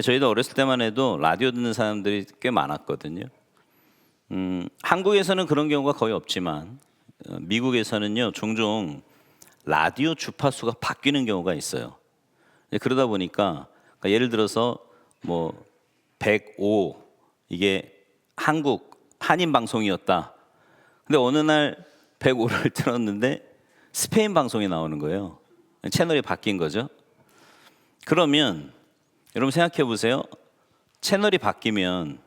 저희도 어렸을 때만 해도 라디오 듣는 사람들이 꽤 많았거든요. 한국에서는 그런 경우가 거의 없지만 미국에서는요 종종 라디오 주파수가 바뀌는 경우가 있어요. 그러다 보니까 예를 들어서 뭐 105 이게 한국 한인 방송이었다. 근데 어느 날 105를 틀었는데 스페인 방송이 나오는 거예요. 채널이 바뀐 거죠. 그러면 여러분 생각해 보세요. 채널이 바뀌면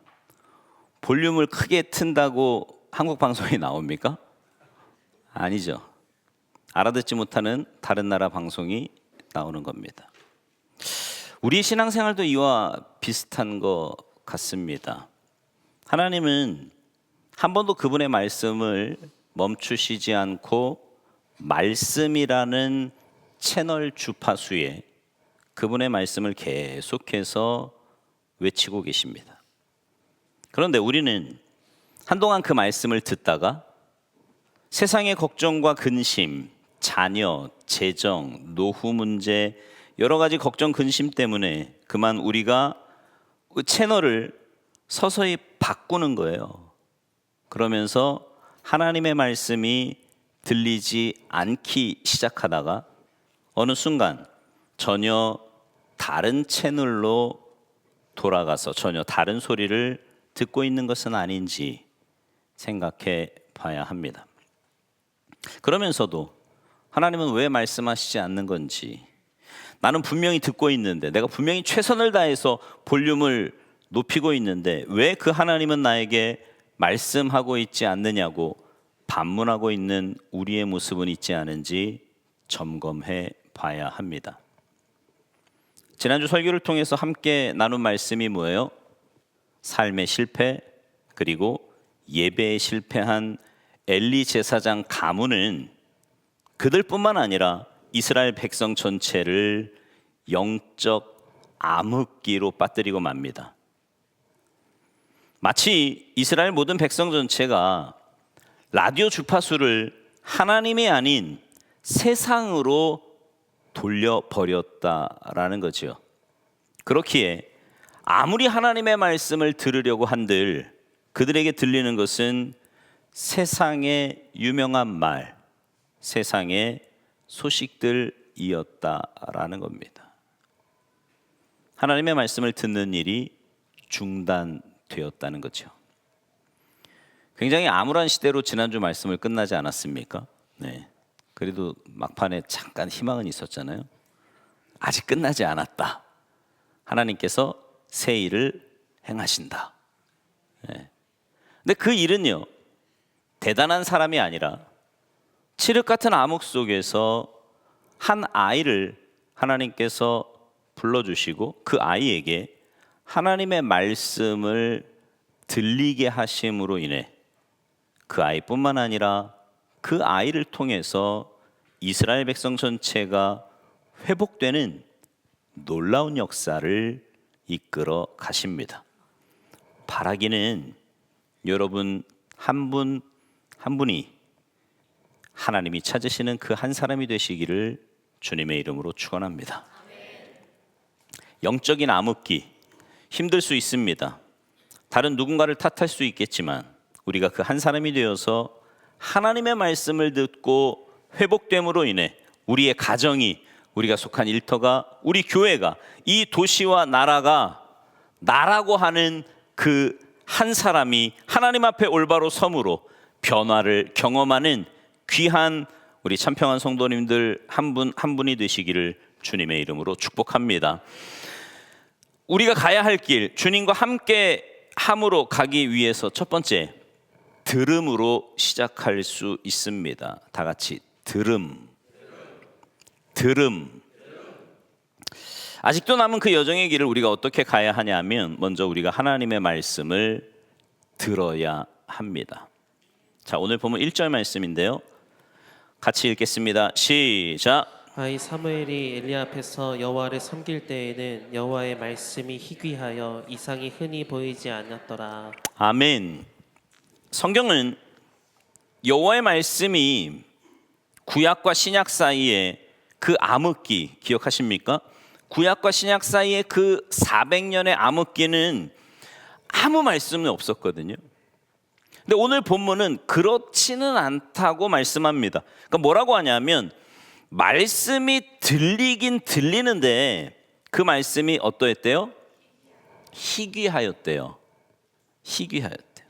볼륨을 크게 튼다고 한국 방송이 나옵니까? 아니죠. 알아듣지 못하는 다른 나라 방송이 나오는 겁니다. 우리 신앙생활도 이와 비슷한 것 같습니다. 하나님은 한 번도 그분의 말씀을 멈추시지 않고 말씀이라는 채널 주파수에 그분의 말씀을 계속해서 외치고 계십니다. 그런데 우리는 한동안 그 말씀을 듣다가 세상의 걱정과 근심, 자녀, 재정, 노후 문제, 여러 가지 걱정, 근심 때문에 그만 우리가 채널을 서서히 바꾸는 거예요. 그러면서 하나님의 말씀이 들리지 않기 시작하다가 어느 순간 전혀 다른 채널로 돌아가서 전혀 다른 소리를 듣고 있는 것은 아닌지 생각해 봐야 합니다. 그러면서도 하나님은 왜 말씀하시지 않는 건지, 나는 분명히 듣고 있는데, 내가 분명히 최선을 다해서 볼륨을 높이고 있는데 왜 그 하나님은 나에게 말씀하고 있지 않느냐고 반문하고 있는 우리의 모습은 있지 않은지 점검해 봐야 합니다. 지난주 설교를 통해서 함께 나눈 말씀이 뭐예요? 삶의 실패, 그리고 예배에 실패한 엘리 제사장 가문은 그들뿐만 아니라 이스라엘 백성 전체를 영적 암흑기로 빠뜨리고 맙니다. 마치 이스라엘 모든 백성 전체가 라디오 주파수를 하나님이 아닌 세상으로 돌려버렸다라는 거죠. 그렇기에 아무리 하나님의 말씀을 들으려고 한들 그들에게 들리는 것은 세상의 유명한 말, 세상의 소식들이었다라는 겁니다. 하나님의 말씀을 듣는 일이 중단되었다는 거죠. 굉장히 암울한 시대로 지난주 말씀을 끝나지 않았습니까? 네. 그래도 막판에 잠깐 희망은 있었잖아요. 아직 끝나지 않았다. 하나님께서 새 일을 행하신다. 네. 근데 그 일은요, 대단한 사람이 아니라 칠흑 같은 암흑 속에서 한 아이를 하나님께서 불러주시고 그 아이에게 하나님의 말씀을 들리게 하심으로 인해 그 아이뿐만 아니라 그 아이를 통해서 이스라엘 백성 전체가 회복되는 놀라운 역사를 이끌어 가십니다. 바라기는 여러분 한 분 한 분이 하나님이 찾으시는 그 한 사람이 되시기를 주님의 이름으로 축원합니다. 영적인 암흑기 힘들 수 있습니다. 다른 누군가를 탓할 수 있겠지만 우리가 그 한 사람이 되어서 하나님의 말씀을 듣고 회복됨으로 인해 우리의 가정이, 우리가 속한 일터가, 우리 교회가, 이 도시와 나라가 나라고 하는 그 한 사람이 하나님 앞에 올바로 섬으로 변화를 경험하는 귀한 우리 참평한 성도님들 한 분 한 분이 되시기를 주님의 이름으로 축복합니다. 우리가 가야 할 길, 주님과 함께 함으로 가기 위해서 첫 번째, 들음으로 시작할 수 있습니다. 다 같이 들음. 아직도 남은 그 여정의 길을 우리가 어떻게 가야 하냐면 먼저 우리가 하나님의 말씀을 들어야 합니다. 자, 오늘 보면 1절 말씀인데요. 같이 읽겠습니다. 시작. 아이 사무엘이 엘리 앞에서 여호와를 섬길 때에는 여호와의 말씀이 희귀하여 이상이 흔히 보이지 않았더라. 아멘. 성경은 여호와의 말씀이 구약과 신약 사이에 그 암흑기 기억하십니까? 구약과 신약 사이에 그 400년의 암흑기는 아무 말씀이 없었거든요. 근데 오늘 본문은 그렇지는 않다고 말씀합니다. 그러니까 뭐라고 하냐면 말씀이 들리긴 들리는데 그 말씀이 어떠했대요? 희귀하였대요. 희귀하였대요.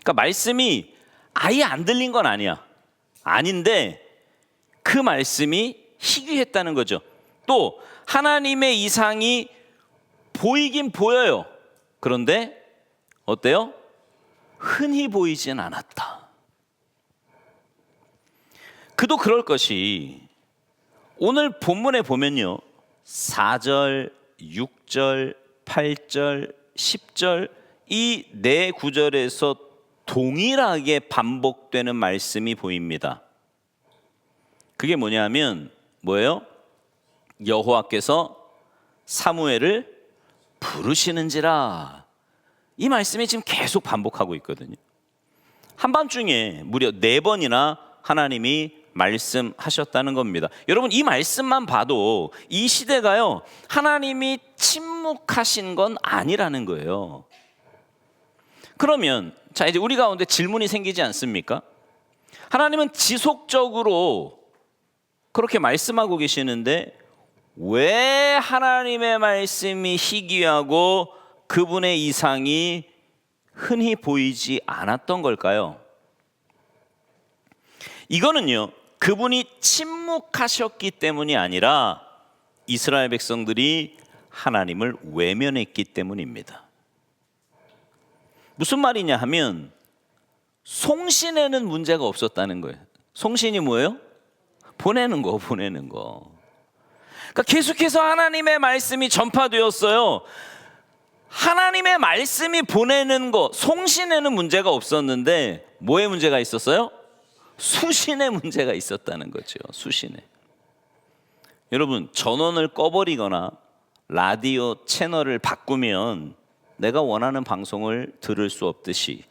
그러니까 말씀이 아예 안 들린 건 아니야. 아닌데 그 말씀이 희귀했다는 거죠. 또 하나님의 이상이 보이긴 보여요. 그런데 어때요? 흔히 보이진 않았다. 그도 그럴 것이 오늘 본문에 보면요, 4절, 6절, 8절, 10절 이 네 구절에서 동일하게 반복되는 말씀이 보입니다. 그게 뭐냐면 뭐예요? 여호와께서 사무엘을 부르시는지라. 이 말씀이 지금 계속 반복하고 있거든요. 한밤중에 무려 4번이나 하나님이 말씀하셨다는 겁니다. 여러분, 이 말씀만 봐도 이 시대가요, 하나님이 침묵하신 건 아니라는 거예요. 그러면 자, 이제 우리 가운데 질문이 생기지 않습니까? 하나님은 지속적으로 그렇게 말씀하고 계시는데 왜 하나님의 말씀이 희귀하고 그분의 이상이 흔히 보이지 않았던 걸까요? 이거는요, 그분이 침묵하셨기 때문이 아니라 이스라엘 백성들이 하나님을 외면했기 때문입니다. 무슨 말이냐 하면 송신에는 문제가 없었다는 거예요. 송신이 뭐예요? 보내는 거. 그러니까 계속해서 하나님의 말씀이 전파되었어요. 하나님의 말씀이 보내는 거, 송신에는 문제가 없었는데 뭐에 문제가 있었어요? 수신에 문제가 있었다는 거죠. 수신에. 여러분, 전원을 꺼버리거나 라디오 채널을 바꾸면 내가 원하는 방송을 들을 수 없듯이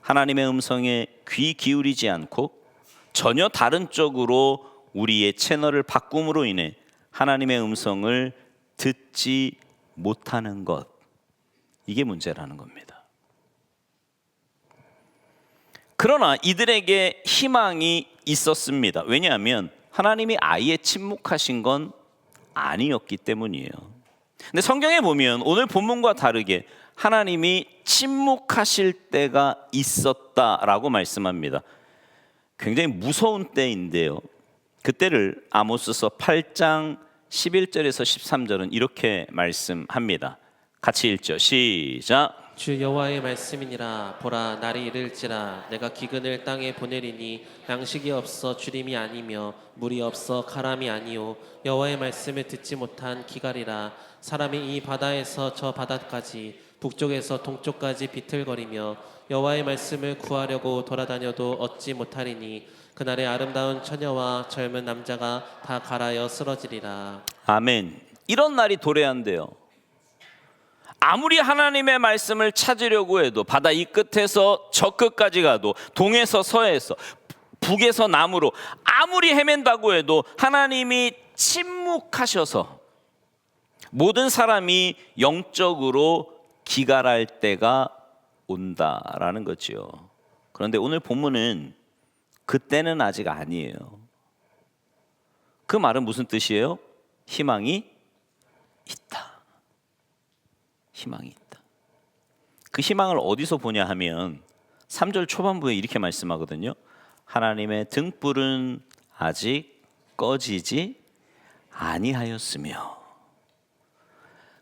하나님의 음성에 귀 기울이지 않고 전혀 다른 쪽으로 우리의 채널을 바꿈으로 인해 하나님의 음성을 듣지 못하는 것, 이게 문제라는 겁니다. 그러나 이들에게 희망이 있었습니다. 왜냐하면 하나님이 아예 침묵하신 건 아니었기 때문이에요. 근데 성경에 보면 오늘 본문과 다르게 하나님이 침묵하실 때가 있었다라고 말씀합니다. 굉장히 무서운 때인데요, 그때를 아모스서 8장 11절에서 13절은 이렇게 말씀합니다. 같이 읽죠. 시작. 주 여호와의 말씀이니라. 보라, 날이 이를지라 내가 기근을 땅에 보내리니 양식이 없어 주림이 아니며 물이 없어 가람이 아니요 여호와의 말씀을 듣지 못한 기갈이라. 사람이 이 바다에서 저 바다까지 북쪽에서 동쪽까지 비틀거리며 여호와의 말씀을 구하려고 돌아다녀도 얻지 못하리니 그날에 아름다운 처녀와 젊은 남자가 다 갈아여 쓰러지리라. 아멘. 이런 날이 도래한대요. 아무리 하나님의 말씀을 찾으려고 해도 바다 이 끝에서 저 끝까지 가도 동에서 서에서 북에서 남으로 아무리 헤맨다고 해도 하나님이 침묵하셔서 모든 사람이 영적으로 기갈할 때가 온다라는 거지요. 그런데 오늘 본문은 그때는 아직 아니에요. 그 말은 무슨 뜻이에요? 희망이 있다. 희망이 있다. 그 희망을 어디서 보냐 하면 3절 초반부에 이렇게 말씀하거든요. 하나님의 등불은 아직 꺼지지 아니하였으며.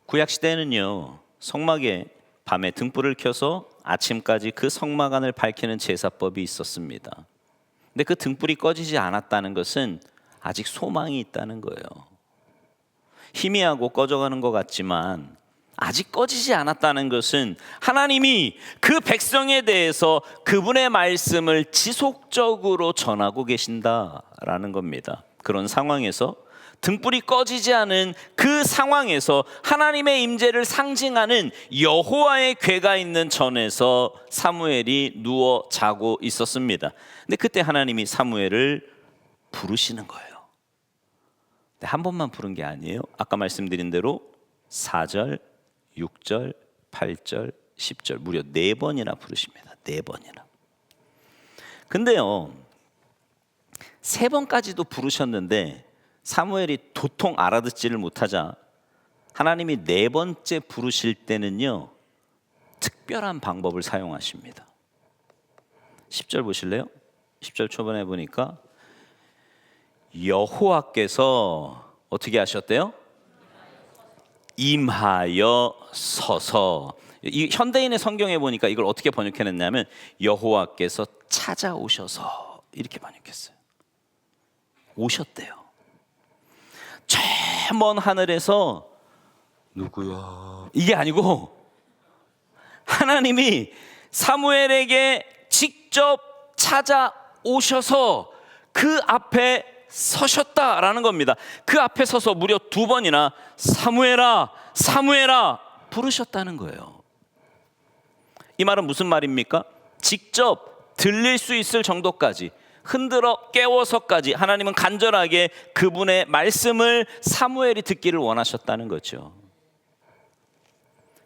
구약 시대에는요, 성막에 밤에 등불을 켜서 아침까지 그 성막 안을 밝히는 제사법이 있었습니다. 근데 그 등불이 꺼지지 않았다는 것은 아직 소망이 있다는 거예요. 희미하고 꺼져가는 것 같지만 아직 꺼지지 않았다는 것은 하나님이 그 백성에 대해서 그분의 말씀을 지속적으로 전하고 계신다라는 겁니다. 그런 상황에서 등불이 꺼지지 않은 그 상황에서 하나님의 임재를 상징하는 여호와의 궤가 있는 전에서 사무엘이 누워 자고 있었습니다. 근데 그때 하나님이 사무엘을 부르시는 거예요. 한 번만 부른 게 아니에요. 아까 말씀드린 대로 4절, 6절, 8절, 10절 무려 4번이나 부르십니다. 4번이나. 근데요, 3번까지도 부르셨는데 사무엘이 도통 알아듣지를 못하자 하나님이 4번째 부르실 때는요, 특별한 방법을 사용하십니다. 10절 보실래요? 10절 초반에 보니까 여호와께서 어떻게 하셨대요? 임하여 서서. 이 현대인의 성경에 보니까 이걸 어떻게 번역해냈냐면 여호와께서 찾아오셔서 이렇게 번역했어요. 오셨대요. 저 먼 하늘에서 누구야? 이게 아니고 하나님이 사무엘에게 직접 찾아오셔서 그 앞에 서셨다라는 겁니다. 그 앞에 서서 무려 2번이나 사무엘아, 사무엘아 부르셨다는 거예요. 이 말은 무슨 말입니까? 직접 들릴 수 있을 정도까지, 흔들어 깨워서까지 하나님은 간절하게 그분의 말씀을 사무엘이 듣기를 원하셨다는 거죠.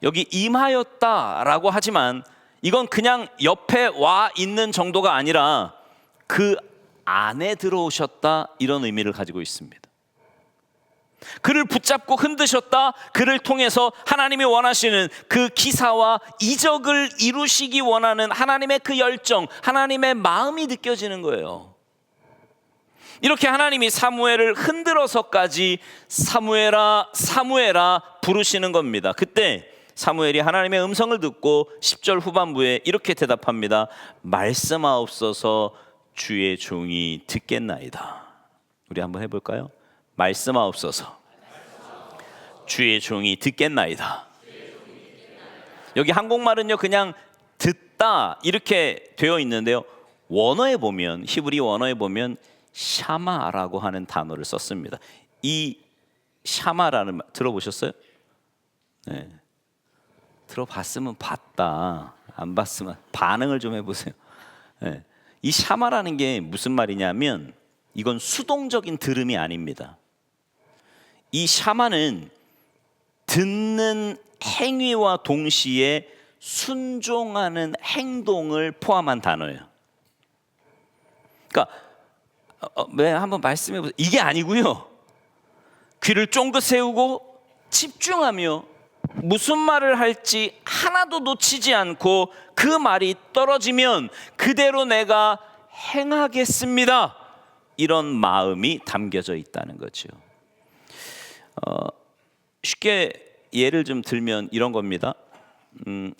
여기 임하였다라고 하지만 이건 그냥 옆에 와 있는 정도가 아니라 그 안에 들어오셨다, 이런 의미를 가지고 있습니다. 그를 붙잡고 흔드셨다, 그를 통해서 하나님이 원하시는 그 기사와 이적을 이루시기 원하는 하나님의 그 열정, 하나님의 마음이 느껴지는 거예요. 이렇게 하나님이 사무엘을 흔들어서까지 사무엘아, 사무엘아 부르시는 겁니다. 그때 사무엘이 하나님의 음성을 듣고 10절 후반부에 이렇게 대답합니다. 말씀하옵소서, 주의 종이 듣겠나이다. 우리 한번 해볼까요? 말씀하옵소서, 주의 종이 듣겠나이다. 여기 한국말은요 그냥 듣다 이렇게 되어 있는데요, 원어에 보면, 히브리 원어에 보면 샤마라고 하는 단어를 썼습니다. 이 샤마라는 말 들어보셨어요? 네. 들어봤으면 봤다, 안 봤으면 반응을 좀 해보세요. 네. 이 샤마라는 게 무슨 말이냐면 이건 수동적인 들음이 아닙니다. 이 샤마는 듣는 행위와 동시에 순종하는 행동을 포함한 단어예요. 그러니까 한번 말씀해 보세요. 이게 아니고요, 귀를 쫑긋 세우고 집중하며 무슨 말을 할지 하나도 놓치지 않고 그 말이 떨어지면 그대로 내가 행하겠습니다, 이런 마음이 담겨져 있다는 거죠. 쉽게 예를 좀 들면 이런 겁니다.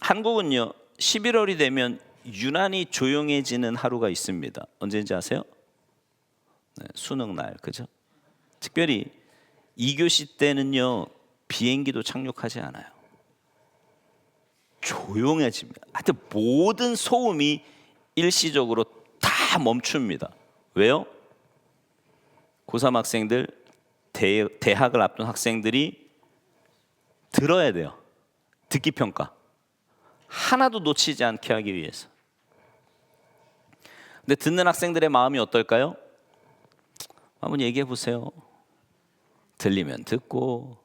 한국은요 11월이 되면 유난히 조용해지는 하루가 있습니다. 언제인지 아세요? 네, 수능 날, 그죠? 특별히 2교시 때는요 비행기도 착륙하지 않아요. 조용해집니다. 하여튼 모든 소음이 일시적으로 다 멈춥니다. 왜요? 고3 학생들, 대학을 앞둔 학생들이 들어야 돼요. 듣기 평가 하나도 놓치지 않게 하기 위해서. 근데 듣는 학생들의 마음이 어떨까요? 한번 얘기해 보세요. 들리면 듣고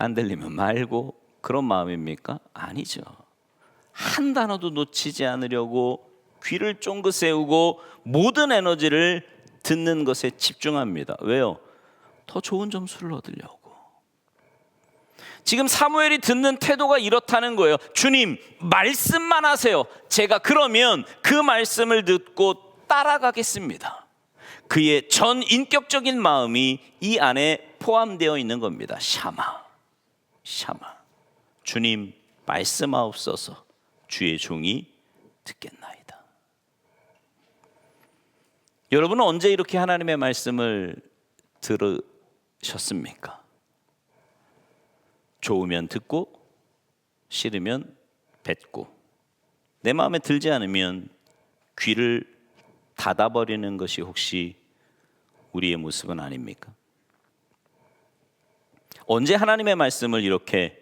안 들리면 말고, 그런 마음입니까? 아니죠. 한 단어도 놓치지 않으려고 귀를 쫑긋 세우고 모든 에너지를 듣는 것에 집중합니다. 왜요? 더 좋은 점수를 얻으려고. 지금 사무엘이 듣는 태도가 이렇다는 거예요. 주님, 말씀만 하세요. 제가 그러면 그 말씀을 듣고 따라가겠습니다. 그의 전 인격적인 마음이 이 안에 포함되어 있는 겁니다. 샤마, 샤마. 주님, 말씀하옵소서, 주의 종이 듣겠나이다. 여러분은 언제 이렇게 하나님의 말씀을 들으셨습니까? 좋으면 듣고 싫으면 뱉고, 내 마음에 들지 않으면 귀를 닫아버리는 것이 혹시 우리의 모습은 아닙니까? 언제 하나님의 말씀을 이렇게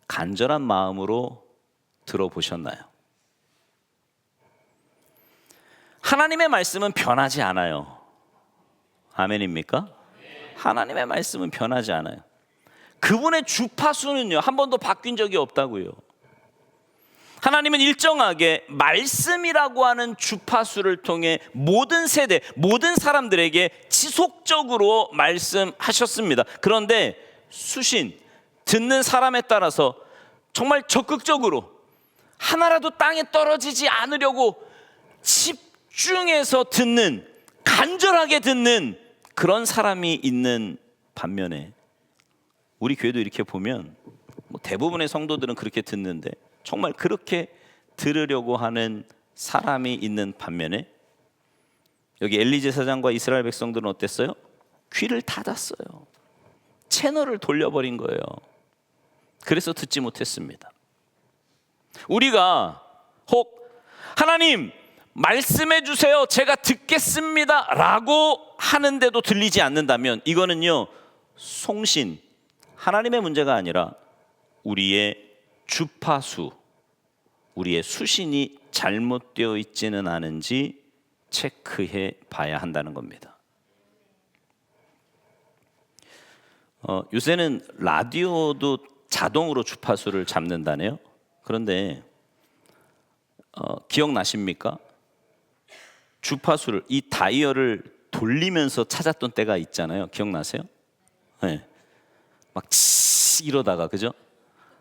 간절한 마음으로 들어보셨나요? 하나님의 말씀은 변하지 않아요. 아멘입니까? 하나님의 말씀은 변하지 않아요. 그분의 주파수는요, 한 번도 바뀐 적이 없다고요. 하나님은 일정하게 말씀이라고 하는 주파수를 통해 모든 세대, 모든 사람들에게 지속적으로 말씀하셨습니다. 그런데 수신, 듣는 사람에 따라서 정말 적극적으로 하나라도 땅에 떨어지지 않으려고 집중해서 듣는, 간절하게 듣는 그런 사람이 있는 반면에 우리 교회도 이렇게 보면 대부분의 성도들은 그렇게 듣는데 정말 그렇게 들으려고 하는 사람이 있는 반면에 여기 엘리 제사장과 이스라엘 백성들은 어땠어요? 귀를 닫았어요. 채널을 돌려버린 거예요. 그래서 듣지 못했습니다. 우리가 혹 하나님 말씀해 주세요, 제가 듣겠습니다 라고 하는데도 들리지 않는다면 이거는요, 송신, 하나님의 문제가 아니라 우리의 주파수, 우리의 수신이 잘못되어 있지는 않은지 체크해 봐야 한다는 겁니다. 요새는 라디오도 자동으로 주파수를 잡는다네요. 그런데 기억나십니까? 주파수를, 이 다이얼을 돌리면서 찾았던 때가 있잖아요. 기억나세요? 네. 막 이러다가, 그죠?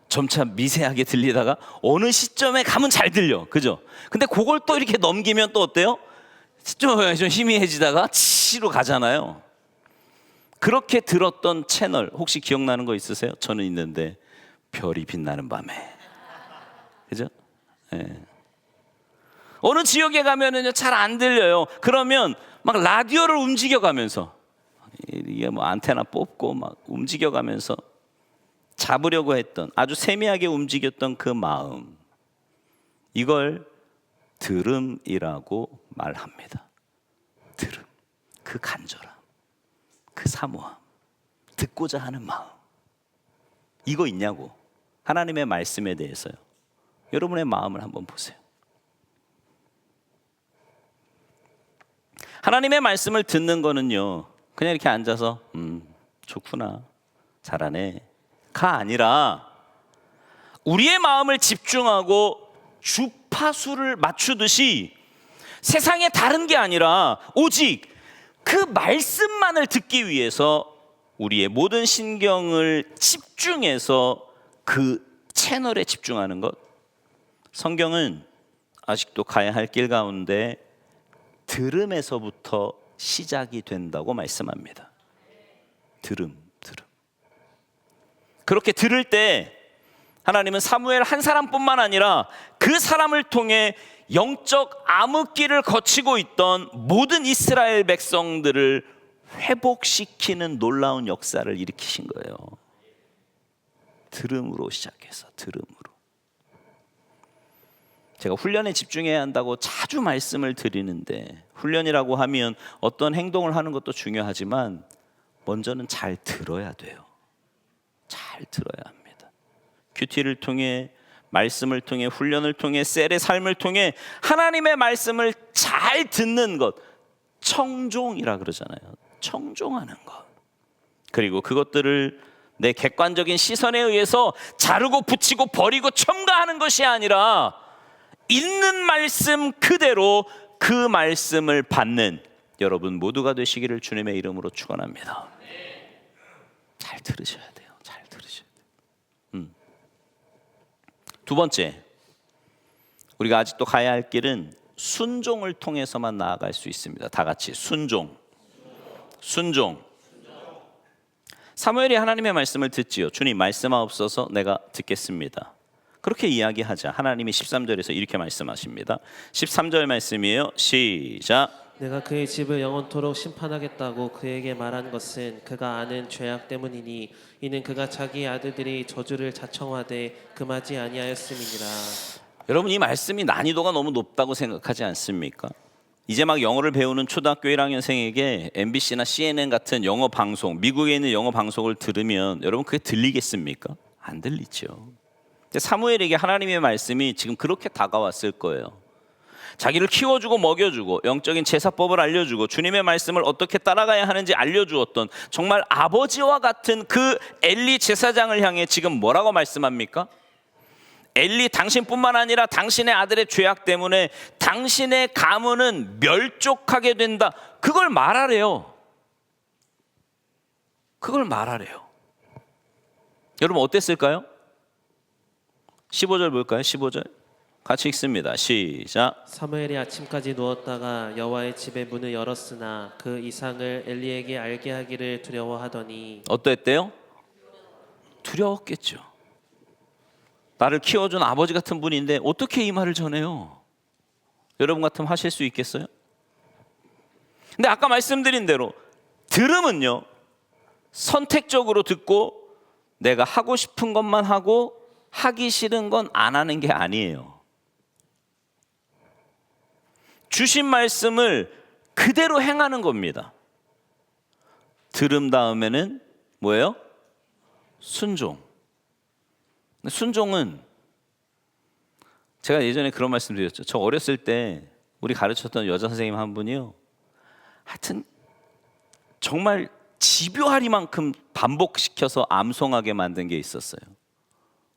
점차 미세하게 들리다가 어느 시점에 가면 잘 들려, 그죠? 근데 그걸 또 이렇게 넘기면 또 어때요? 좀 희미해지다가 치로 가잖아요. 그렇게 들었던 채널 혹시 기억나는 거 있으세요? 저는 있는데, 별이 빛나는 밤에, 그죠? 네. 어느 지역에 가면은요 잘 안 들려요. 그러면 막 라디오를 움직여가면서, 이게 뭐 안테나 뽑고 막 움직여가면서 잡으려고 했던, 아주 세미하게 움직였던 그 마음, 이걸 들음이라고 말합니다. 들음, 그 간절함, 그 사모함, 듣고자 하는 마음, 이거 있냐고. 하나님의 말씀에 대해서요. 여러분의 마음을 한번 보세요. 하나님의 말씀을 듣는 거는요, 그냥 이렇게 앉아서 좋구나, 잘하네 가 아니라 우리의 마음을 집중하고 주파수를 맞추듯이 세상에 다른 게 아니라 오직 그 말씀만을 듣기 위해서 우리의 모든 신경을 집중해서 그 채널에 집중하는 것. 성경은 아직도 가야 할 길 가운데 들음에서부터 시작이 된다고 말씀합니다. 들음. 그렇게 들을 때 하나님은 사무엘 한 사람뿐만 아니라 그 사람을 통해 영적 암흑기를 거치고 있던 모든 이스라엘 백성들을 회복시키는 놀라운 역사를 일으키신 거예요. 들음으로 시작해서, 들음으로. 제가 훈련에 집중해야 한다고 자주 말씀을 드리는데, 훈련이라고 하면 어떤 행동을 하는 것도 중요하지만 먼저는 잘 들어야 돼요. 잘 들어야 합니다. 큐티를 통해, 말씀을 통해, 훈련을 통해, 셀의 삶을 통해 하나님의 말씀을 잘 듣는 것, 청종이라 그러잖아요. 청종하는 것. 그리고 그것들을 내 객관적인 시선에 의해서 자르고 붙이고 버리고 첨가하는 것이 아니라 있는 말씀 그대로 그 말씀을 받는 여러분 모두가 되시기를 주님의 이름으로 축원합니다. 잘 들으셔야 돼요. 잘 들으셔야 돼요. 두 번째, 우리가 아직도 가야 할 길은 순종을 통해서만 나아갈 수 있습니다. 다 같이 순종. 사무엘이 하나님의 말씀을 듣지요. 주님 말씀하옵소서, 내가 듣겠습니다. 그렇게 이야기하자 하나님이 13절에서 이렇게 말씀하십니다. 13절 말씀이에요. 시작. 내가 그의 집을 영원토록 심판하겠다고 그에게 말한 것은 그가 아는 죄악 때문이니 이는 그가 자기 아들들이 저주를 자청하되 금하지 아니하였음이니라. 여러분, 이 말씀이 난이도가 너무 높다고 생각하지 않습니까? 이제 막 영어를 배우는 초등학교 1학년생에게 MBC나 CNN 같은 영어 방송, 미국에 있는 영어 방송을 들으면 여러분 그게 들리겠습니까? 안 들리죠. 사무엘에게 하나님의 말씀이 지금 그렇게 다가왔을 거예요. 자기를 키워주고 먹여주고 영적인 제사법을 알려주고 주님의 말씀을 어떻게 따라가야 하는지 알려주었던 정말 아버지와 같은 그 엘리 제사장을 향해 지금 뭐라고 말씀합니까? 엘리, 당신뿐만 아니라 당신의 아들의 죄악 때문에 당신의 가문은 멸족하게 된다. 그걸 말하래요. 그걸 말하래요. 여러분 어땠을까요? 15절 볼까요? 15절 같이 읽습니다. 시작. 사무엘이 아침까지 누웠다가 여호와의 집의 문을 열었으나 그 이상을 엘리에게 알게 하기를 두려워하더니 어떠했대요? 두려웠겠죠. 나를 키워준 아버지 같은 분인데 어떻게 이 말을 전해요? 여러분 같으면 하실 수 있겠어요? 근데 아까 말씀드린 대로 들음은요, 선택적으로 듣고 내가 하고 싶은 것만 하고 하기 싫은 건 안 하는 게 아니에요. 주신 말씀을 그대로 행하는 겁니다. 들음 다음에는 뭐예요? 순종. 순종은 제가 예전에 그런 말씀 드렸죠. 저 어렸을 때 우리 가르쳤던 여자 선생님 한 분이요, 하여튼 정말 집요하리만큼 반복시켜서 암송하게 만든 게 있었어요.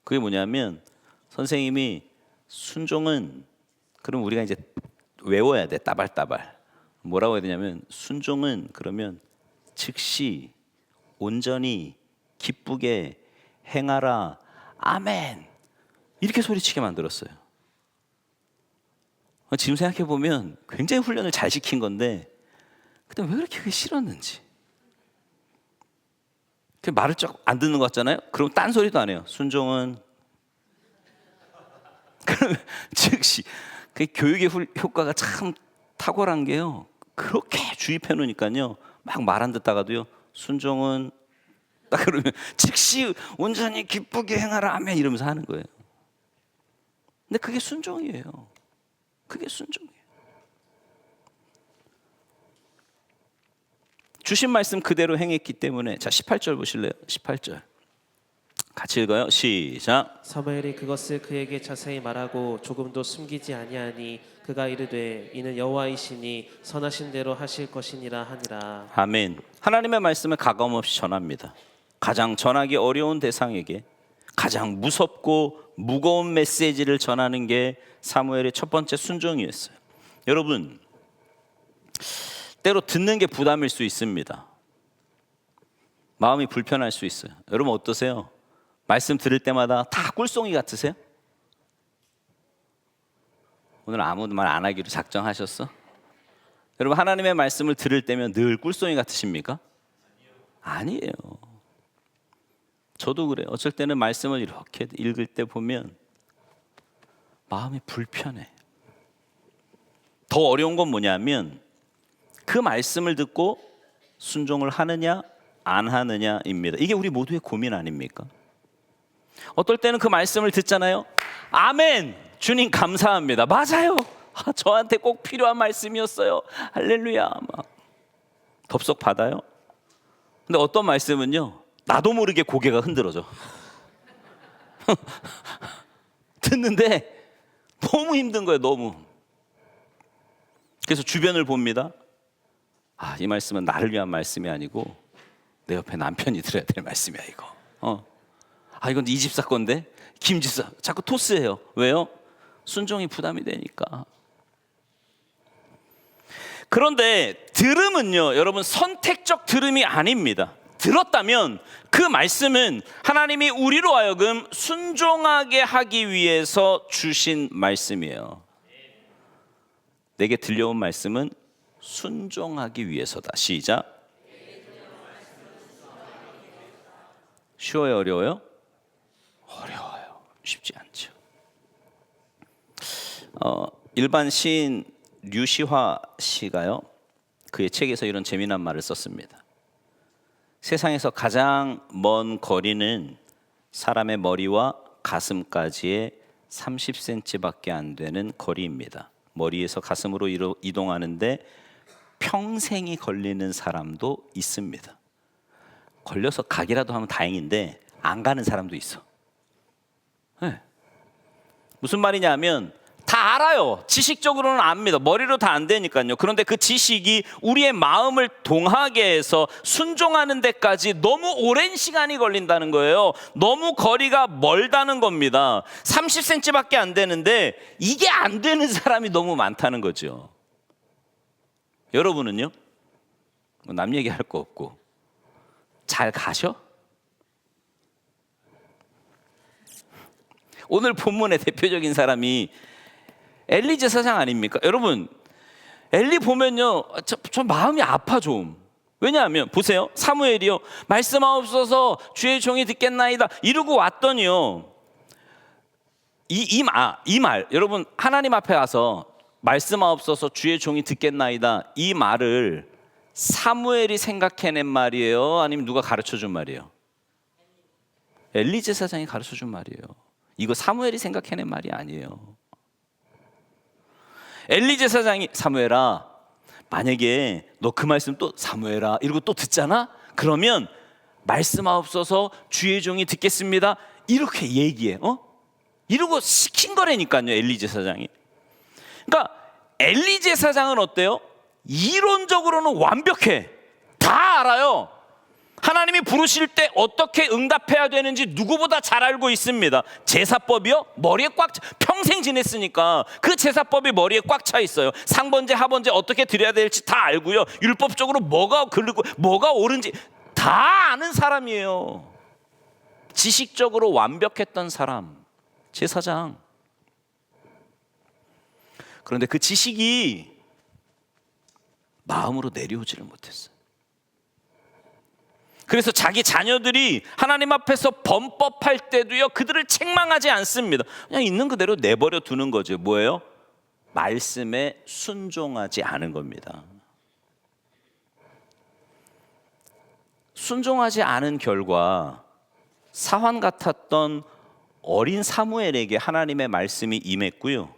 그게 뭐냐면 선생님이 순종은, 그럼 우리가 이제 외워야 돼. 따발따발. 뭐라고 해야 되냐면 순종은 그러면 즉시 온전히 기쁘게 행하라 아멘, 이렇게 소리치게 만들었어요. 지금 생각해 보면 굉장히 훈련을 잘 시킨 건데 그때 왜 그렇게 그게 싫었는지. 그 말을 쫙 안 듣는 것 같잖아요. 그럼 딴 소리도 안 해요. 순종은 그러면 즉시 그 교육의 효과가 참 탁월한 게요, 그렇게 주입해 놓으니까요 막 말 안 듣다가도요 순종은 딱 그러면 즉시 온전히 기쁘게 행하라 아멘 이러면서 하는 거예요. 근데 그게 순종이에요. 그게 순종이에요. 주신 말씀 그대로 행했기 때문에. 자, 18절 보실래요? 18절 같이 읽어요. 시작. 사무엘이 그것을 그에게 자세히 말하고 조금도 숨기지 아니하니 그가 이르되 이는 여호와이시니 선하신 대로 하실 것이니라 하니라. 아멘. 하나님의 말씀을 가감없이 전합니다. 가장 전하기 어려운 대상에게 가장 무섭고 무거운 메시지를 전하는 게 사무엘의 첫 번째 순종이었어요. 여러분, 때로 듣는 게 부담일 수 있습니다. 마음이 불편할 수 있어요. 여러분 어떠세요? 말씀 들을 때마다 다 꿀송이 같으세요? 오늘 아무 말 안 하기로 작정하셨어? 여러분 하나님의 말씀을 들을 때면 늘 꿀송이 같으십니까? 아니에요. 저도 그래요. 어쩔 때는 말씀을 이렇게 읽을 때 보면 마음이 불편해. 더 어려운 건 뭐냐면 그 말씀을 듣고 순종을 하느냐 안 하느냐입니다. 이게 우리 모두의 고민 아닙니까? 어떨 때는 그 말씀을 듣잖아요. 아멘, 주님 감사합니다. 맞아요. 저한테 꼭 필요한 말씀이었어요. 할렐루야. 막 덥석 받아요. 근데 어떤 말씀은요, 나도 모르게 고개가 흔들어져. 듣는데 너무 힘든 거예요. 너무. 그래서 주변을 봅니다. 이 말씀은 나를 위한 말씀이 아니고 내 옆에 남편이 들어야 될 말씀이야 이거. 이건 이 집사 건데 김 집사 자꾸 토스해요. 왜요? 순종이 부담이 되니까. 그런데 들음은요, 여러분 선택적 들음이 아닙니다. 들었다면 그 말씀은 하나님이 우리로 하여금 순종하게 하기 위해서 주신 말씀이에요. 내게 들려온 말씀은 순종하기 위해서다. 시작. 쉬워요? 어려워요? 어려워요. 쉽지 않죠. 일반 시인 류시화 씨가요, 그의 책에서 이런 재미난 말을 썼습니다. 세상에서 가장 먼 거리는 사람의 머리와 가슴까지의 30cm밖에 안 되는 거리입니다. 머리에서 가슴으로 이동하는데 평생이 걸리는 사람도 있습니다. 걸려서 가기라도 하면 다행인데 안 가는 사람도 있어. 네. 무슨 말이냐면 다 알아요. 지식적으로는 압니다. 머리로 다 안 되니까요. 그런데 그 지식이 우리의 마음을 동하게 해서 순종하는 데까지 너무 오랜 시간이 걸린다는 거예요. 너무 거리가 멀다는 겁니다. 30cm밖에 안 되는데 이게 안 되는 사람이 너무 많다는 거죠. 여러분은요? 남 얘기할 거 없고 잘 가셔? 오늘 본문의 대표적인 사람이 엘리 제사장 아닙니까? 여러분, 엘리 보면요, 저 마음이 아파 좀. 왜냐하면 보세요, 사무엘이요, 말씀하옵소서 주의 종이 듣겠나이다 이러고 왔더니요, 이 말, 여러분 하나님 앞에 와서 말씀하옵소서 주의 종이 듣겠나이다 이 말을 사무엘이 생각해낸 말이에요, 아니면 누가 가르쳐준 말이에요? 엘리 제사장이 가르쳐준 말이에요. 이거 사무엘이 생각해낸 말이 아니에요. 엘리 제사장이 사무엘아, 만약에 너 그 말씀 또 사무엘아 이러고 또 듣잖아? 그러면 말씀하옵소서 주의 종이 듣겠습니다 이렇게 얘기해. 이러고 시킨 거라니까요, 엘리 제사장이. 그러니까 엘리 제사장은 어때요? 이론적으로는 완벽해. 다 알아요. 하나님이 부르실 때 어떻게 응답해야 되는지 누구보다 잘 알고 있습니다. 제사법이요? 머리에 평생 지냈으니까 그 제사법이 머리에 꽉 차 있어요. 상번제 하번제 어떻게 드려야 될지 다 알고요. 율법적으로 뭐가 그르고 뭐가 옳은지 다 아는 사람이에요. 지식적으로 완벽했던 사람, 제사장. 그런데 그 지식이 마음으로 내려오지를 못했어요. 그래서 자기 자녀들이 하나님 앞에서 범법할 때도요, 그들을 책망하지 않습니다. 그냥 있는 그대로 내버려 두는 거죠. 뭐예요? 말씀에 순종하지 않은 겁니다. 순종하지 않은 결과 사환 같았던 어린 사무엘에게 하나님의 말씀이 임했고요,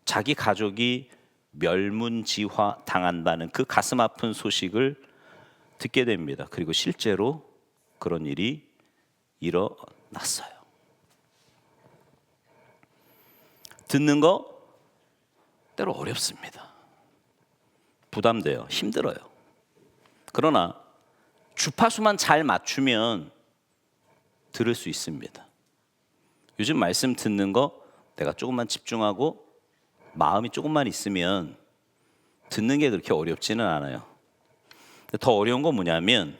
자기 가족이 멸문지화 당한다는 그 가슴 아픈 소식을 듣게 됩니다. 그리고 실제로 그런 일이 일어났어요. 듣는 거 때로 어렵습니다. 부담돼요. 힘들어요. 그러나 주파수만 잘 맞추면 들을 수 있습니다. 요즘 말씀 듣는 거 내가 조금만 집중하고 마음이 조금만 있으면 듣는 게 그렇게 어렵지는 않아요. 더 어려운 건 뭐냐면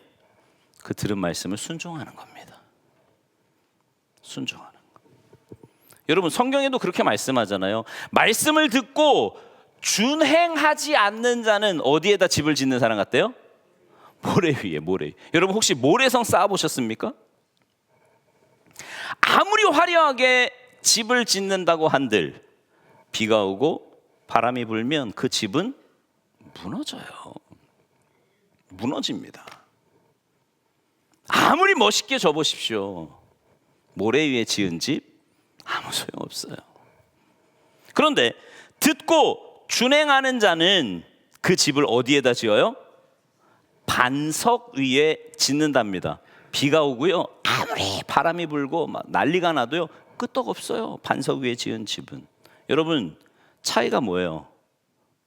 그 들은 말씀을 순종하는 겁니다. 순종하는 거. 여러분 성경에도 그렇게 말씀하잖아요. 말씀을 듣고 준행하지 않는 자는 어디에다 집을 짓는 사람 같대요? 모래 위에, 모래 위에. 여러분 혹시 모래성 쌓아보셨습니까? 아무리 화려하게 집을 짓는다고 한들 비가 오고 바람이 불면 그 집은 무너져요. 무너집니다. 아무리 멋있게 접으십시오, 모래 위에 지은 집 아무 소용없어요. 그런데 듣고 준행하는 자는 그 집을 어디에다 지어요? 반석 위에 짓는답니다. 비가 오고요, 아무리 바람이 불고 막 난리가 나도요, 끄떡없어요. 반석 위에 지은 집은. 여러분 차이가 뭐예요?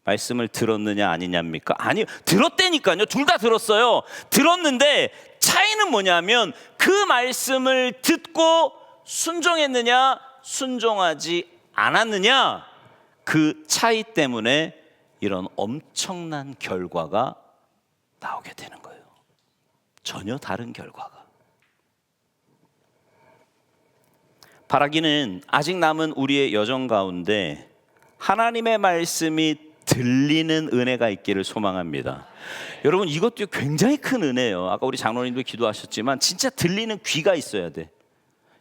말씀을 들었느냐 아니냐입니까? 아니요, 들었다니까요. 둘 다 들었어요. 들었는데 차이는 뭐냐면 그 말씀을 듣고 순종했느냐 순종하지 않았느냐, 그 차이 때문에 이런 엄청난 결과가 나오게 되는 거예요. 전혀 다른 결과가. 바라기는 아직 남은 우리의 여정 가운데 하나님의 말씀이 들리는 은혜가 있기를 소망합니다. 여러분 이것도 굉장히 큰 은혜예요. 아까 우리 장로님도 기도하셨지만 진짜 들리는 귀가 있어야 돼.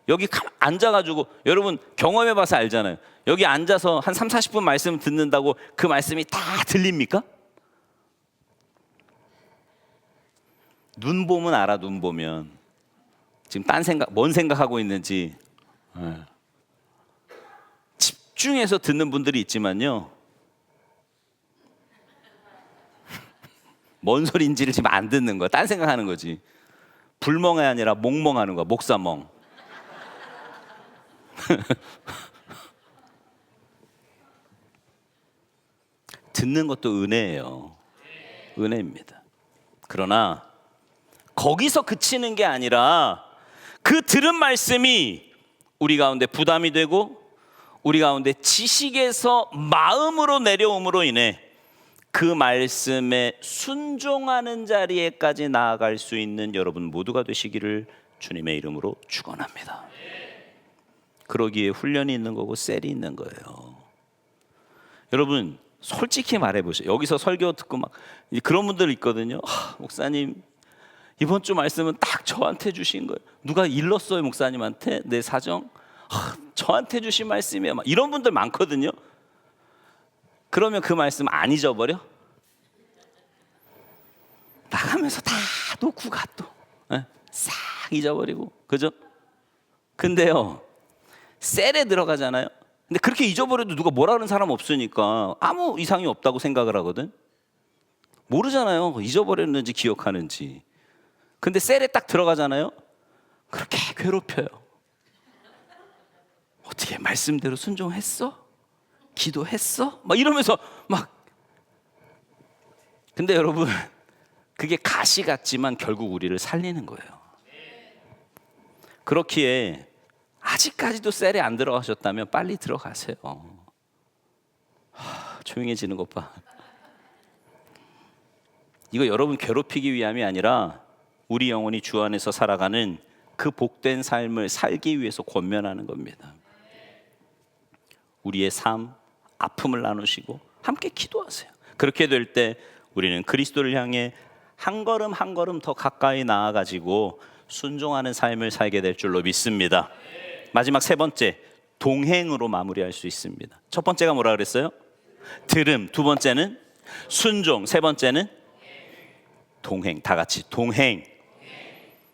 여기 앉아가지고 여러분 경험해봐서 알잖아요. 여기 앉아서 한 30-40분 말씀 듣는다고 그 말씀이 다 들립니까? 눈 보면 알아. 눈 보면 지금 딴 생각, 뭔 생각하고 있는지. 집중해서 듣는 분들이 있지만요, 뭔 소리인지를 지금 안 듣는 거야. 딴 생각하는 거지. 불멍이 아니라 몽멍하는 거야. 목사멍. 듣는 것도 은혜예요. 은혜입니다. 그러나 거기서 그치는 게 아니라 그 들은 말씀이 우리 가운데 부담이 되고 우리 가운데 지식에서 마음으로 내려옴으로 인해 그 말씀에 순종하는 자리에까지 나아갈 수 있는 여러분 모두가 되시기를 주님의 이름으로 축원합니다. 그러기에 훈련이 있는 거고 셀이 있는 거예요. 여러분 솔직히 말해보세요. 여기서 설교 듣고 막 그런 분들 있거든요. 목사님 이번 주 말씀은 딱 저한테 주신 거예요. 누가 일렀어요 목사님한테 내 사정? 저한테 주신 말씀이에요. 막 이런 분들 많거든요. 그러면 그 말씀 안 잊어버려? 나가면서 다 놓고 가 또. 싹 잊어버리고. 그죠? 근데요 셀에 들어가잖아요. 근데 그렇게 잊어버려도 누가 뭐라 그러는 사람 없으니까 아무 이상이 없다고 생각을 하거든. 모르잖아요 잊어버렸는지 기억하는지. 근데 셀에 딱 들어가잖아요. 그렇게 괴롭혀요. 어떻게 말씀대로 순종했어? 기도했어? 막 이러면서 막. 근데 여러분 그게 가시 같지만 결국 우리를 살리는 거예요. 그렇기에 아직까지도 셀에 안 들어가셨다면 빨리 들어가세요. 조용해지는 것 봐. 이거 여러분 괴롭히기 위함이 아니라 우리 영혼이 주 안에서 살아가는 그 복된 삶을 살기 위해서 권면하는 겁니다. 우리의 삶, 아픔을 나누시고 함께 기도하세요. 그렇게 될 때 우리는 그리스도를 향해 한 걸음 한 걸음 더 가까이 나아가지고 순종하는 삶을 살게 될 줄로 믿습니다. 마지막 세 번째, 동행으로 마무리할 수 있습니다. 첫 번째가 뭐라 그랬어요? 들음. 두 번째는 순종. 세 번째는 동행. 다 같이 동행.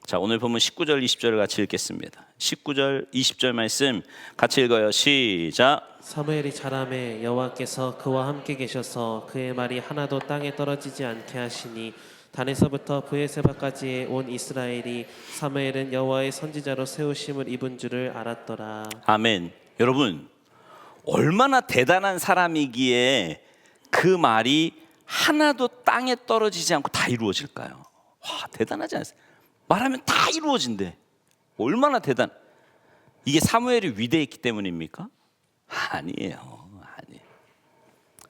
자, 오늘 보면 19절 20절을 같이 읽겠습니다. 19절 20절 말씀 같이 읽어요. 시작. 사무엘이 자라매 여호와께서 그와 함께 계셔서 그의 말이 하나도 땅에 떨어지지 않게 하시니 단에서부터 브에세바까지의 온 이스라엘이 사무엘은 여호와의 선지자로 세우심을 입은 줄을 알았더라. 아멘. 여러분 얼마나 대단한 사람이기에 그 말이 하나도 땅에 떨어지지 않고 다 이루어질까요? 와, 대단하지 않습니까? 말하면 다 이루어진대. 얼마나 대단. 이게 사무엘이 위대했기 때문입니까? 아니에요. 아니에요.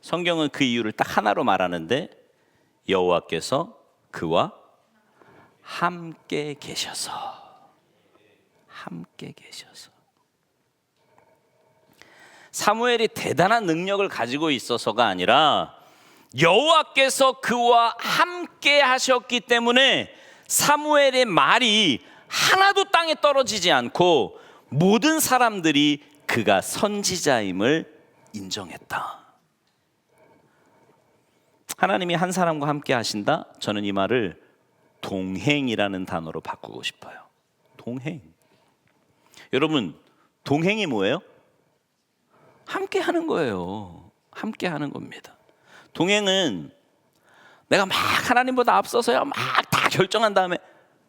성경은 그 이유를 딱 하나로 말하는데 여호와께서 그와 함께 계셔서. 함께 계셔서. 사무엘이 대단한 능력을 가지고 있어서가 아니라 여호와께서 그와 함께 하셨기 때문에 사무엘의 말이 하나도 땅에 떨어지지 않고 모든 사람들이 그가 선지자임을 인정했다. 하나님이 한 사람과 함께 하신다? 저는 이 말을 동행이라는 단어로 바꾸고 싶어요. 동행. 여러분, 동행이 뭐예요? 함께 하는 거예요. 함께 하는 겁니다. 동행은 내가 막 하나님보다 앞서서야 막 다 결정한 다음에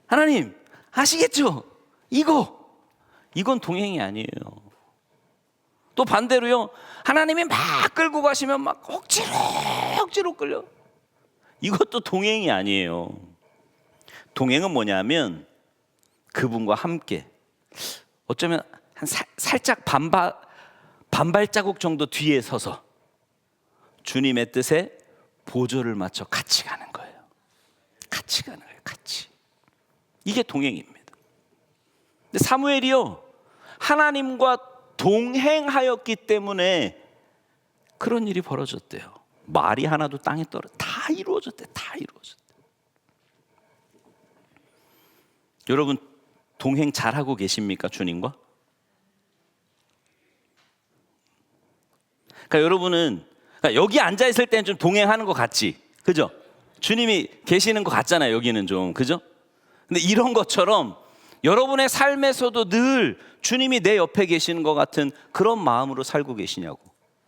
하나님 아시겠죠? 이건 동행이 아니에요. 또 반대로요, 하나님이 막 끌고 가시면 막 억지로 끌려. 이것도 동행이 아니에요. 동행은 뭐냐면 그분과 함께 어쩌면 한 살짝 반발자국 정도 뒤에 서서 주님의 뜻에 보조를 맞춰 같이 가는 거예요. 같이 가는 거예요. 같이. 이게 동행입니다. 근데 사무엘이요, 하나님과 동행하였기 때문에 그런 일이 벌어졌대요. 말이 하나도 땅에 다 이루어졌대. 다 이루어졌대. 여러분 동행 잘하고 계십니까? 주님과? 그러니까 여러분은 여기 앉아 있을 때는 좀 동행하는 것 같지, 그죠? 주님이 계시는 것 같잖아요. 여기는 좀, 그죠? 근데 이런 것처럼 여러분의 삶에서도 늘 주님이 내 옆에 계시는 것 같은 그런 마음으로 살고 계시냐고.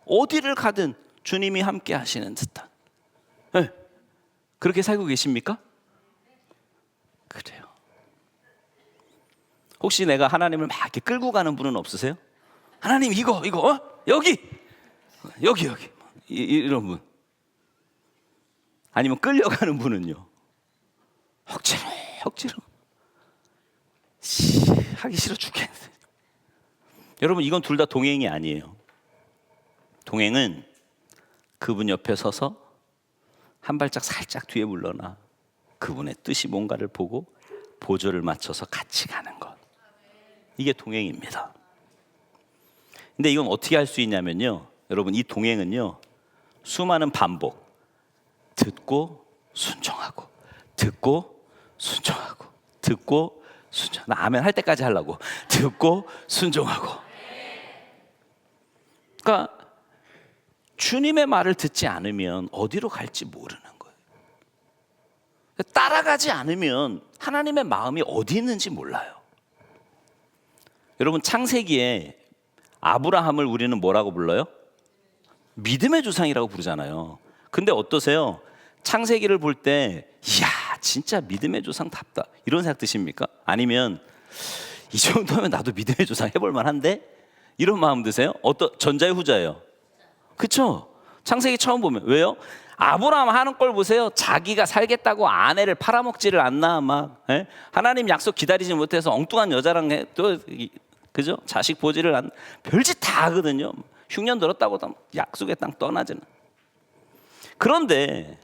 어디를 가든 주님이 함께 하시는 듯한. 네. 그렇게 살고 계십니까? 그래요. 혹시 내가 하나님을 막 이렇게 끌고 가는 분은 없으세요? 하나님 이거 여기 이런 분. 아니면 끌려가는 분은요, 억지로 하기 싫어 죽겠는데. 여러분, 이건 둘 다 동행이 아니에요. 동행은 그분 옆에 서서 한 발짝 살짝 뒤에 물러나 그분의 뜻이 뭔가를 보고 보조를 맞춰서 같이 가는 것. 이게 동행입니다. 근데 이건 어떻게 할 수 있냐면요, 여러분, 이 동행은요, 수많은 반복, 듣고 순종하고, 듣고 순종하고, 듣고 순종. 나 아멘 할 때까지 하려고. 듣고 순종하고. 그러니까 주님의 말을 듣지 않으면 어디로 갈지 모르는 거예요. 따라가지 않으면 하나님의 마음이 어디 있는지 몰라요. 여러분, 창세기에 아브라함을 우리는 뭐라고 불러요? 믿음의 조상이라고 부르잖아요. 근데 어떠세요? 창세기를 볼 때 이야, 진짜 믿음의 조상답다, 이런 생각 드십니까? 아니면 이 정도면 나도 믿음의 조상 해볼 만한데? 이런 마음 드세요? 전자의 후자예요? 그렇죠? 창세기 처음 보면. 왜요? 아브라함 하는 걸 보세요. 자기가 살겠다고 아내를 팔아먹지를 않나, 막 하나님 약속 기다리지 못해서 엉뚱한 여자랑 또 그죠? 자식 보지를 않, 별짓 다 하거든요. 흉년 들었다고 약속의 땅 떠나지는. 그런데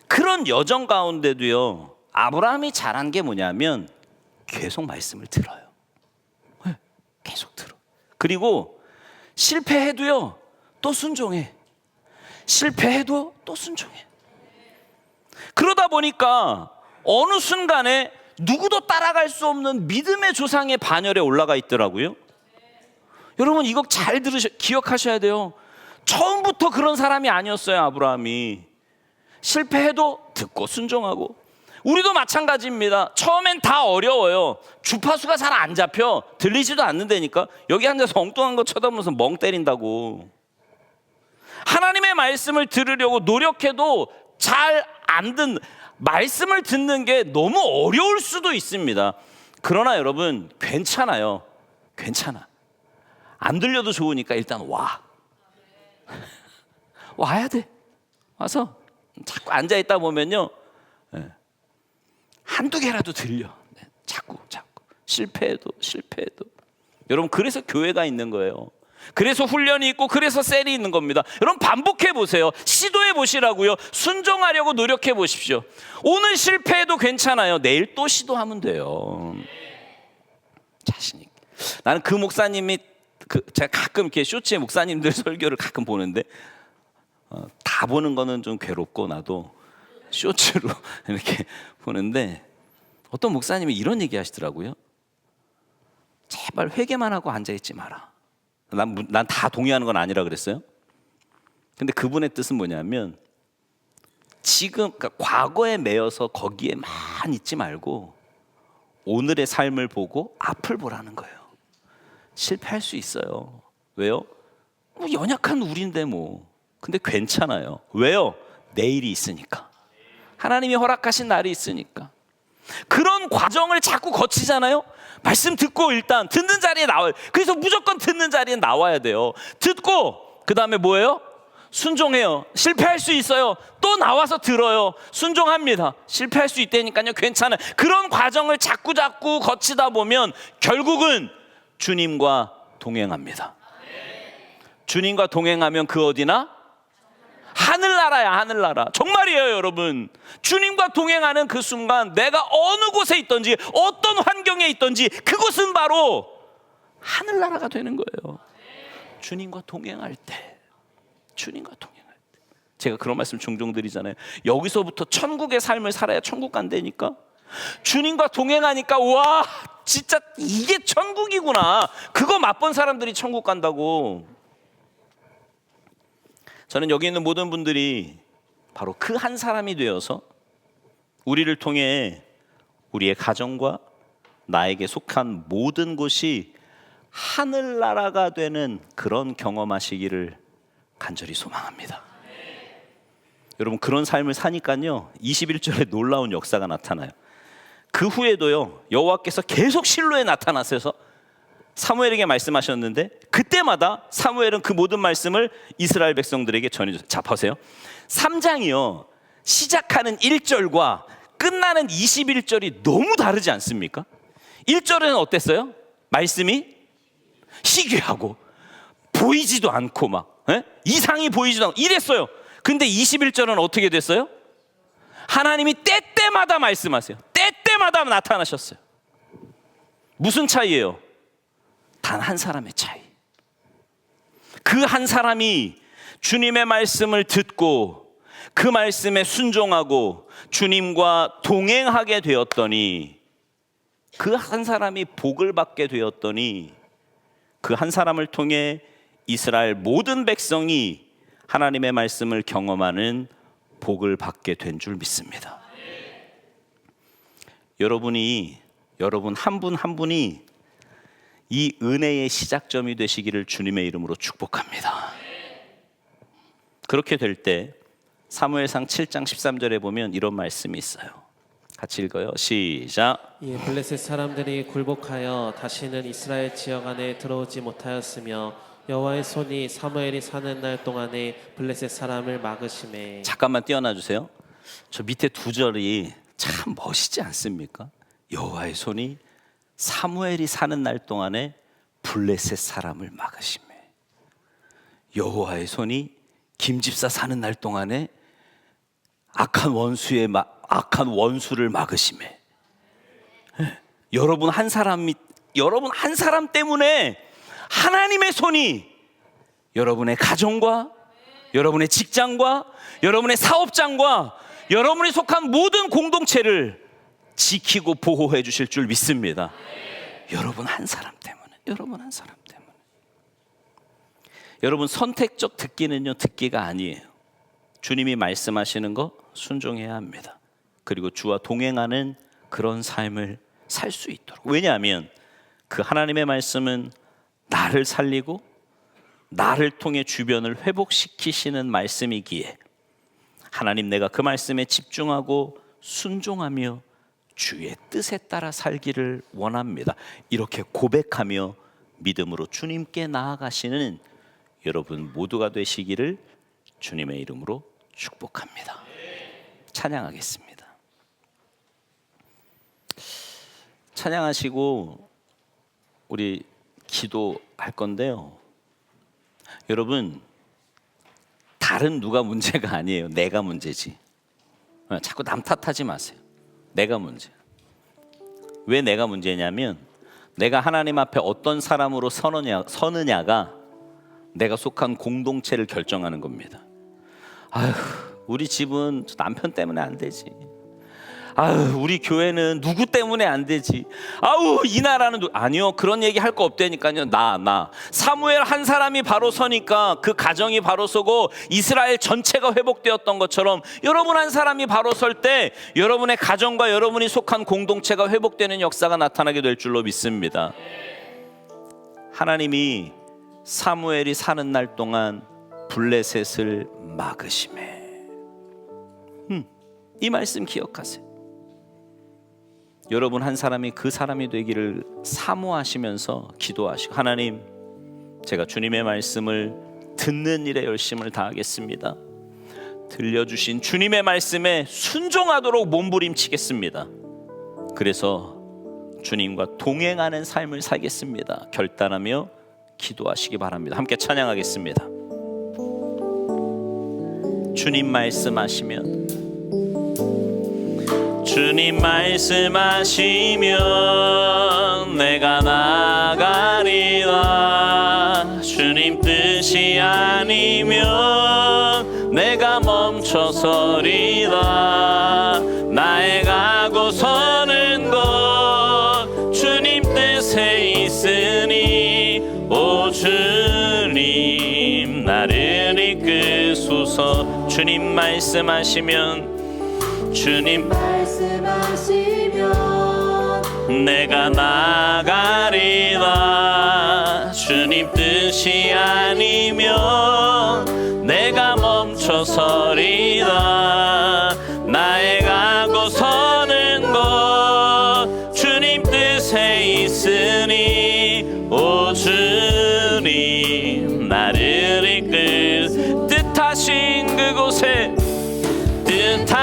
그런 여정 가운데도요, 아브라함이 잘한 게 뭐냐면 계속 말씀을 들어요. 계속 들어. 그리고 실패해도요, 또 순종해. 실패해도 또 순종해. 그러다 보니까 어느 순간에 누구도 따라갈 수 없는 믿음의 조상의 반열에 올라가 있더라고요. 여러분, 이거 잘 기억하셔야 돼요. 처음부터 그런 사람이 아니었어요, 아브라함이. 실패해도 듣고 순종하고. 우리도 마찬가지입니다. 처음엔 다 어려워요. 주파수가 잘 안 잡혀. 들리지도 않는다니까. 여기 앉아서 엉뚱한 거 쳐다보면서 멍 때린다고. 하나님의 말씀을 들으려고 노력해도 잘 안 듣는, 말씀을 듣는 게 너무 어려울 수도 있습니다. 그러나 여러분, 괜찮아요. 괜찮아. 안 들려도 좋으니까 일단 와야 돼. 와서 자꾸 앉아있다 보면요, 한두 개라도 들려. 자꾸 실패해도. 여러분, 그래서 교회가 있는 거예요. 그래서 훈련이 있고, 그래서 셀이 있는 겁니다. 여러분, 반복해 보세요. 시도해 보시라고요. 순종하려고 노력해 보십시오. 오늘 실패해도 괜찮아요. 내일 또 시도하면 돼요. 자신 있게. 나는 그 목사님이 제가 가끔 이렇게 쇼츠에 목사님들 설교를 가끔 보는데 다 보는 거는 좀 괴롭고, 나도 쇼츠로 이렇게 보는데 어떤 목사님이 이런 얘기 하시더라고요. 제발 회개만 하고 앉아있지 마라. 난 다 동의하는 건 아니라 그랬어요. 근데 그분의 뜻은 뭐냐면, 지금 그러니까 과거에 매여서 거기에만 있지 말고 오늘의 삶을 보고 앞을 보라는 거예요. 실패할 수 있어요. 왜요? 연약한 우리인데 뭐. 근데 괜찮아요. 왜요? 내일이 있으니까. 하나님이 허락하신 날이 있으니까. 그런 과정을 자꾸 거치잖아요. 말씀 듣고 일단 듣는 자리에 나와요. 그래서 무조건 듣는 자리에 나와야 돼요. 듣고 그 다음에 뭐예요? 순종해요. 실패할 수 있어요. 또 나와서 들어요. 순종합니다. 실패할 수 있다니까요. 괜찮아요. 그런 과정을 자꾸 거치다 보면 결국은 주님과 동행합니다. 주님과 동행하면 그 어디나? 하늘나라야, 하늘나라. 정말이에요, 여러분. 주님과 동행하는 그 순간 내가 어느 곳에 있든지 어떤 환경에 있든지 그곳은 바로 하늘나라가 되는 거예요. 주님과 동행할 때. 제가 그런 말씀 종종 드리잖아요. 여기서부터 천국의 삶을 살아야 천국 간다니까. 주님과 동행하니까 와, 진짜 이게 천국이구나. 그거 맛본 사람들이 천국 간다고. 저는 여기 있는 모든 분들이 바로 그 한 사람이 되어서 우리를 통해 우리의 가정과 나에게 속한 모든 곳이 하늘나라가 되는 그런 경험하시기를 간절히 소망합니다. 여러분, 그런 삶을 사니까요, 21절에 놀라운 역사가 나타나요. 그 후에도요, 여호와께서 계속 실로에 나타나셔서 사무엘에게 말씀하셨는데, 그때마다 사무엘은 그 모든 말씀을 이스라엘 백성들에게 전해줬어요. 자, 보세요. 3장이요, 시작하는 1절과 끝나는 21절이 너무 다르지 않습니까? 1절은 어땠어요? 말씀이 희귀하고 보이지도 않고 막 이상이 보이지도 않고 이랬어요. 근데 21절은 어떻게 됐어요? 하나님이 때때마다 말씀하세요. 때때마다 나타나셨어요. 무슨 차이예요? 단 한 사람의 차이. 그 한 사람이 주님의 말씀을 듣고 그 말씀에 순종하고 주님과 동행하게 되었더니, 그 한 사람이 복을 받게 되었더니, 그 한 사람을 통해 이스라엘 모든 백성이 하나님의 말씀을 경험하는 복을 받게 된 줄 믿습니다. 여러분 한 분 한 분이 이 은혜의 시작점이 되시기를 주님의 이름으로 축복합니다. 그렇게 될 때 사무엘상 7장 13절에 보면 이런 말씀이 있어요. 같이 읽어요. 시작. 예, 블레셋 사람들이 굴복하여 다시는 이스라엘 지역 안에 들어오지 못하였으며 여호와의 손이 사무엘이 사는 날 동안에 블레셋 사람을 막으심에. 잠깐만 띄어놔 주세요. 저 밑에 두 절이 참 멋있지 않습니까? 여호와의 손이 사무엘이 사는 날 동안에 블레셋 사람을 막으심에. 여호와의 손이 김집사 사는 날 동안에 악한 원수를 막으심에. 여러분 한 사람 때문에 하나님의 손이 여러분의 가정과 여러분의 직장과 여러분의 사업장과 여러분이 속한 모든 공동체를 지키고 보호해 주실 줄 믿습니다. 여러분 한 사람 때문에. 여러분 선택적 듣기는요, 듣기가 아니에요. 주님이 말씀하시는 거 순종해야 합니다. 그리고 주와 동행하는 그런 삶을 살 수 있도록. 왜냐하면 그 하나님의 말씀은 나를 살리고 나를 통해 주변을 회복시키시는 말씀이기에 하나님, 내가 그 말씀에 집중하고 순종하며 주의 뜻에 따라 살기를 원합니다. 이렇게 고백하며 믿음으로 주님께 나아가시는 여러분 모두가 되시기를 주님의 이름으로 축복합니다. 찬양하겠습니다. 찬양하시고 우리 기도할 건데요, 여러분 다른 누가 문제가 아니에요. 내가 문제지. 자꾸 남 탓하지 마세요. 내가 문제. 왜 내가 문제냐면, 내가 하나님 앞에 어떤 사람으로 서느냐가 내가 속한 공동체를 결정하는 겁니다. 아휴, 우리 집은 남편 때문에 안 되지. 아유, 우리 교회는 누구 때문에 안 되지. 아우, 이 나라는 아니요, 그런 얘기 할 거 없다니까요. 나 사무엘 한 사람이 바로 서니까 그 가정이 바로 서고 이스라엘 전체가 회복되었던 것처럼, 여러분 한 사람이 바로 설 때 여러분의 가정과 여러분이 속한 공동체가 회복되는 역사가 나타나게 될 줄로 믿습니다. 하나님이 사무엘이 사는 날 동안 블레셋을 막으심에. 이 말씀 기억하세요. 여러분 한 사람이 그 사람이 되기를 사모하시면서 기도하시고, 하나님, 제가 주님의 말씀을 듣는 일에 열심을 다하겠습니다. 들려주신 주님의 말씀에 순종하도록 몸부림치겠습니다. 그래서 주님과 동행하는 삶을 살겠습니다. 결단하며 기도하시기 바랍니다. 함께 찬양하겠습니다. 주님 말씀하시면, 주님 말씀하시면 내가 나가리라. 주님 뜻이 아니면 내가 멈춰서리라. 나의 가고 서는 것 주님 뜻에 있으니, 오 주님 나를 이끄소서. 주님 말씀하시면, 주님 말씀하시면 내가 나가리라. 주님 뜻이 아니면 내가 멈춰서리라. 나의 가고 서는 것 주님 뜻에 있으니, 오 주님 나를 이끌 뜻하신 그곳에 뜻하신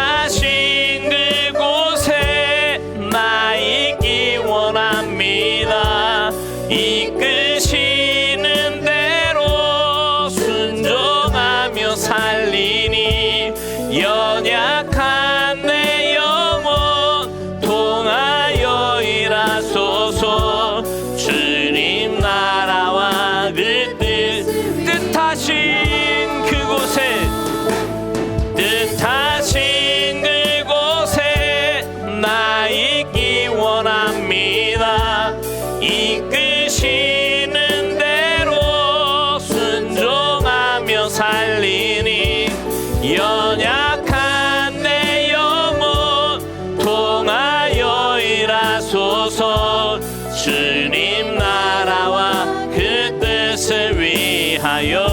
살리니 연약한 내 영혼 통하여 일하소서. 주님 나라와 그 뜻하신 그곳에 나 있기 원합니다. 이끄시는 대로 순종하며 살리니 연약한 내 영혼 통하여 일하소서. 주님 나라와 그 뜻을 위하여.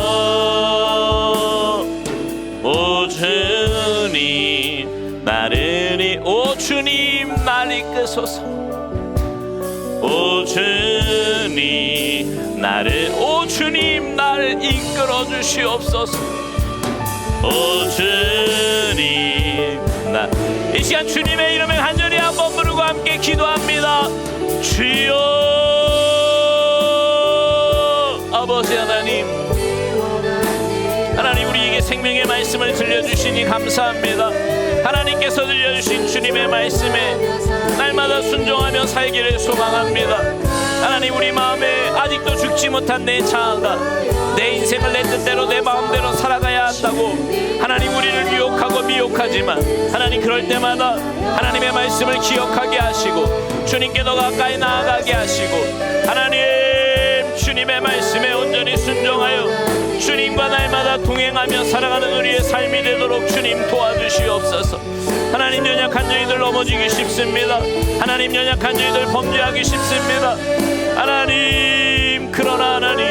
오 주님 나를 오 주님 날 이끄소서. 오 주님 나를 이끌어 주시옵소서. 오 주님 이 시간 주님의 이름을 간절히 한번 부르고 함께 기도합니다. 주여 아버지 하나님, 하나님 우리에게 생명의 말씀을 들려주시니 감사합니다. 하나님께서 들려주신 주님의 말씀에 날마다 순종하며 살기를 소망합니다. 하나님 우리 마음에 아직도 죽지 못한 내 자아가 내 인생을 내 뜻대로 내 마음대로 살아가야 한다고 하나님 우리를 유혹하고 미혹하지만 하나님 그럴 때마다 하나님의 말씀을 기억하게 하시고 주님께 더 가까이 나아가게 하시고 하나님 주님의 말씀에 온전히 순종하여 주님과 날마다 동행하며 살아가는 우리의 삶이 되도록 주님 도와주시옵소서. 하나님 연약한 저희들 넘어지기 쉽습니다. 하나님 연약한 저희들 범죄하기 쉽습니다. 하나님 그러나 하나님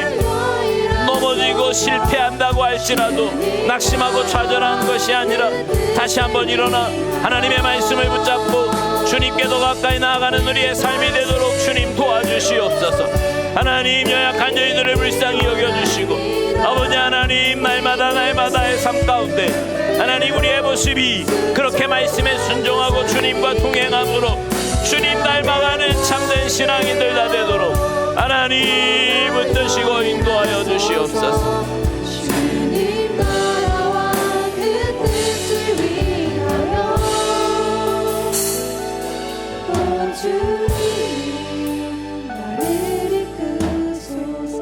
넘어지고 실패한다고 할지라도 낙심하고 좌절하는 것이 아니라 다시 한번 일어나 하나님의 말씀을 붙잡고 주님께 더 가까이 나아가는 우리의 삶이 되도록 주님 도와주시옵소서. 하나님 연약한 저희들을 불쌍히 여겨주시고 아버지 하나님 날마다의 삶 가운데 하나님 우리의 모습이 그렇게 말씀에 순종하고 주님과 동행함으로 주님 닮아가는 참된 신앙인들 다 되도록 하나님 붙드시고 인도하여 주시옵소서. 주님 나라와 그 뜻을 위하여. 오 주님 나를 이끄소서.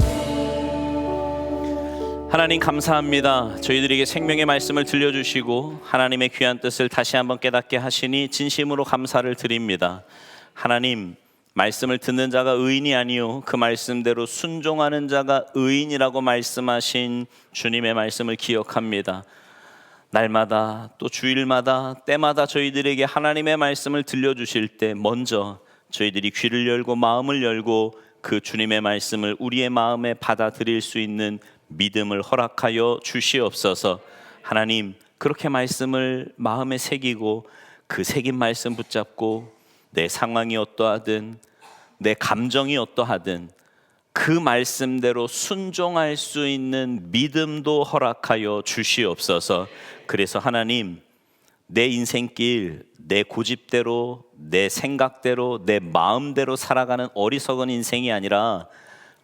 하나님 감사합니다. 저희들에게 생명의 말씀을 들려주시고 하나님의 귀한 뜻을 다시 한번 깨닫게 하시니 진심으로 감사를 드립니다. 하나님 말씀을 듣는 자가 의인이 아니요 그 말씀대로 순종하는 자가 의인이라고 말씀하신 주님의 말씀을 기억합니다. 날마다 또 주일마다 때마다 저희들에게 하나님의 말씀을 들려주실 때 먼저 저희들이 귀를 열고 마음을 열고 그 주님의 말씀을 우리의 마음에 받아들일 수 있는 믿음을 허락하여 주시옵소서. 하나님 그렇게 말씀을 마음에 새기고 그 새긴 말씀 붙잡고 내 상황이 어떠하든 내 감정이 어떠하든 그 말씀대로 순종할 수 있는 믿음도 허락하여 주시옵소서. 그래서 하나님 내 인생길 내 고집대로 내 생각대로 내 마음대로 살아가는 어리석은 인생이 아니라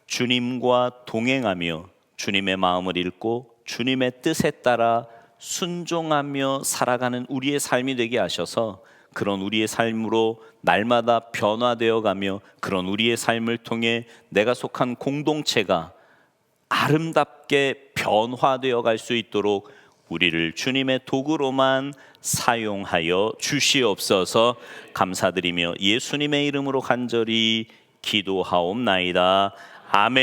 주님과 동행하며 주님의 마음을 읽고 주님의 뜻에 따라 순종하며 살아가는 우리의 삶이 되게 하셔서 그런 우리의 삶으로 날마다 변화되어 가며 그런 우리의 삶을 통해 내가 속한 공동체가 아름답게 변화되어 갈 수 있도록 우리를 주님의 도구로만 사용하여 주시옵소서. 감사드리며 예수님의 이름으로 간절히 기도하옵나이다. 아멘.